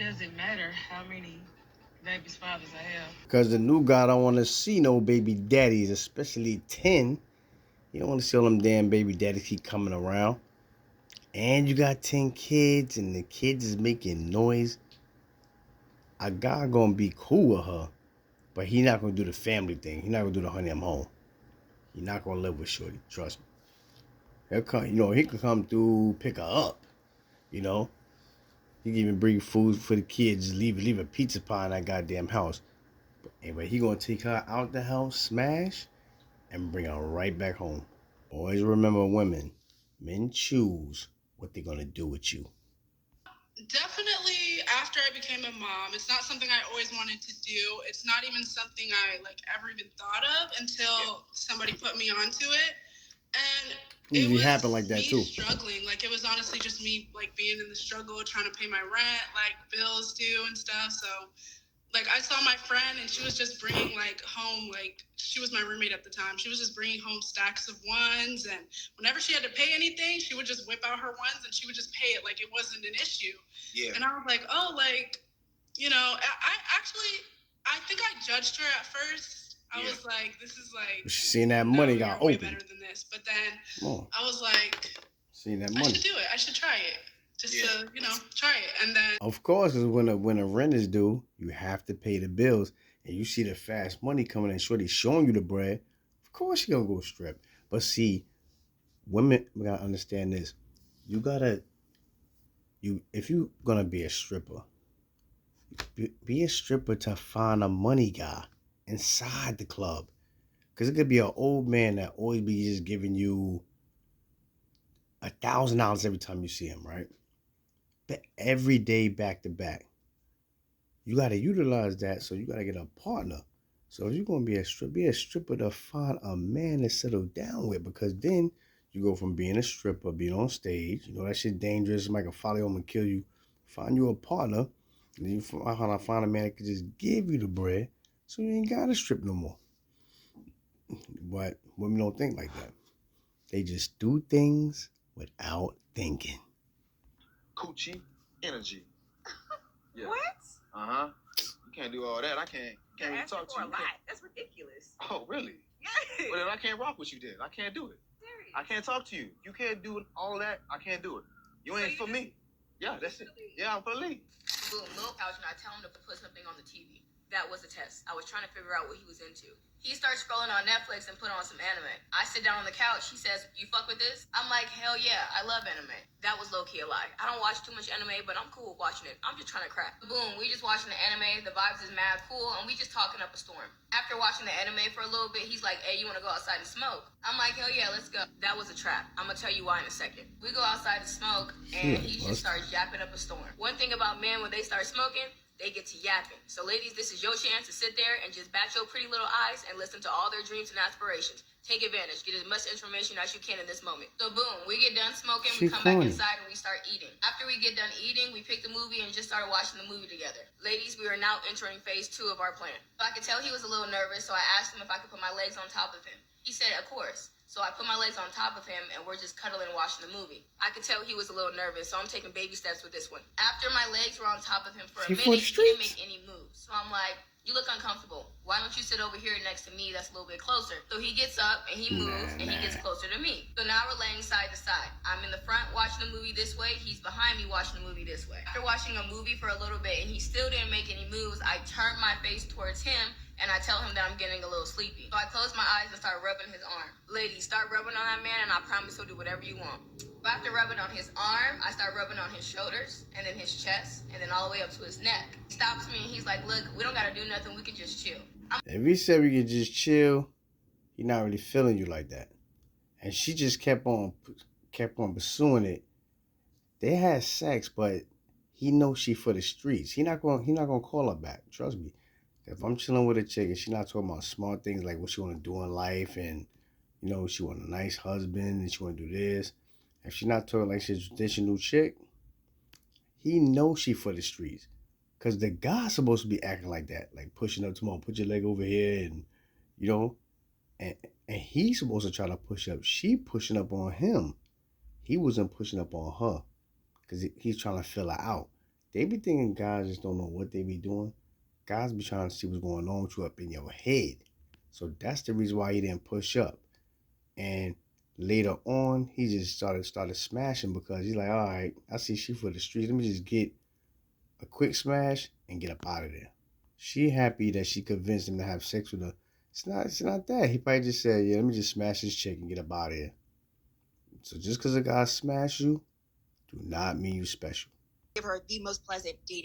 does it matter how many baby's fathers I have? Because the new guy don't want to see no baby daddies, especially 10. You don't want to see all them damn baby daddies keep coming around. And you got 10 kids, and the kids is making noise. A guy gonna be cool with her, but he not gonna do the family thing. He not gonna do the honey I'm home. He not gonna live with Shorty. Trust me. He'll come, he could come through, pick her up. You know, he can even bring food for the kids. Just leave a pizza pie in that goddamn house. But anyway, he gonna take her out the house, smash, and bring her right back home. Always remember, women, men choose what they're gonna do with you. Definitely after I became a mom. It's not something I always wanted to do. It's not even something I ever even thought of until somebody put me onto it. And it Usually was happen like that me too. struggling. It was honestly just me being in the struggle, trying to pay my rent, bills due and stuff. So I saw my friend and she was just bringing home, she was my roommate at the time. She was just bringing home stacks of ones, and whenever she had to pay anything, she would just whip out her ones and she would just pay it like it wasn't an issue. Yeah. And I was like, oh, I actually, I think I judged her at first. I was like, this is she seen that money got way open. better than this. But then I was like, seen that money. I should do it. I should try it. Just to, try it. And then of course, because when a rent is due, you have to pay the bills, and you see the fast money coming in, Shorty showing you the bread. Of course, you're gonna go strip. But see, women, we gotta understand this. If you're gonna be a stripper, be a stripper to find a money guy inside the club. Because it could be an old man that always be just giving you $1,000 every time you see him, right? But every day back to back. You got to utilize that, so you got to get a partner. So if you're going to be a stripper to find a man to settle down with, because then you go from being a stripper, being on stage, that shit dangerous, somebody can follow you home and kill you. Find you a partner, and then you find a man that can just give you the bread, so you ain't got to strip no more. But women don't think like that. They just do things without thinking. Coochie energy. Yeah. What? Uh-huh. You can't do all that. I can't even talk to you. A lot. That's ridiculous. Oh, really? Yeah. Well, then I can't rock with you then. I can't do it. Serious. I can't talk to you. You can't do all that. I can't do it. You ain't for me. Yeah, that's it. Yeah, I'm for Lee. Boom, little couch, and I tell him to put something on the TV. That was a test. I was trying to figure out what he was into. He starts scrolling on Netflix and put on some anime. I sit down on the couch. He says, "You fuck with this?" I'm like, "Hell yeah, I love anime." That was low-key a lie. I don't watch too much anime, but I'm cool with watching it. I'm just trying to crack. Boom, we just watching the anime. The vibes is mad cool, and we just talking up a storm. After watching the anime for a little bit, he's like, "Hey, you want to go outside and smoke?" I'm like, "Hell yeah, let's go." That was a trap. I'm going to tell you why in a second. We go outside to smoke, and he just starts yapping up a storm. One thing about men, when they start smoking, they get to yapping. So ladies, this is your chance to sit there and just bat your pretty little eyes and listen to all their dreams and aspirations. Take advantage. Get as much information as you can in this moment. So boom, we get done smoking, we come back inside and we start eating. After we get done eating, we pick the movie and just started watching the movie together. Ladies, we are now entering phase 2 of our plan. So I could tell he was a little nervous, so I asked him if I could put my legs on top of him. He said, of course. So I put my legs on top of him and we're just cuddling and watching the movie. I could tell he was a little nervous, so I'm taking baby steps with this one. After my legs were on top of him for a minute, he didn't make any moves. So I'm like, "You look uncomfortable. Why don't you sit over here next to me that's a little bit closer?" So he gets up and he moves and he gets closer to me. So now we're laying side to side. I'm in the front watching the movie this way. He's behind me watching the movie this way. After watching a movie for a little bit and he still didn't make any moves, I turned my face towards him and I tell him that I'm getting a little sleepy. So I close my eyes and start rubbing his arm. Ladies, start rubbing on that man and I promise he'll do whatever you want. But after rubbing on his arm, I start rubbing on his shoulders and then his chest and then all the way up to his neck. He stops me and he's like, "Look, we don't gotta do nothing. We can just chill." If he said we could just chill, he not really feeling you like that. And she just kept on pursuing it. They had sex, but he knows she for the streets. He not gonna call her back. Trust me. If I'm chilling with a chick and she not talking about smart things like what she want to do in life and, she want a nice husband and she want to do this. If she not talking like she's a traditional chick, he knows she for the streets. Because the guy's supposed to be acting like that. Like pushing up tomorrow, put your leg over here and, you know, and he's supposed to try to push up. She pushing up on him. He wasn't pushing up on her because he's trying to fill her out. They be thinking guys just don't know what they be doing. Guys be trying to see what's going on with you up in your head. So that's the reason why he didn't push up. And later on, he just started smashing because he's like, all right, I see she for the streets. Let me just get a quick smash and get up out of there. She happy that she convinced him to have sex with her. It's not that. He probably just said, yeah, let me just smash this chick and get up out of here. So just because a guy smash you, do not mean you special. Give her the most pleasant dating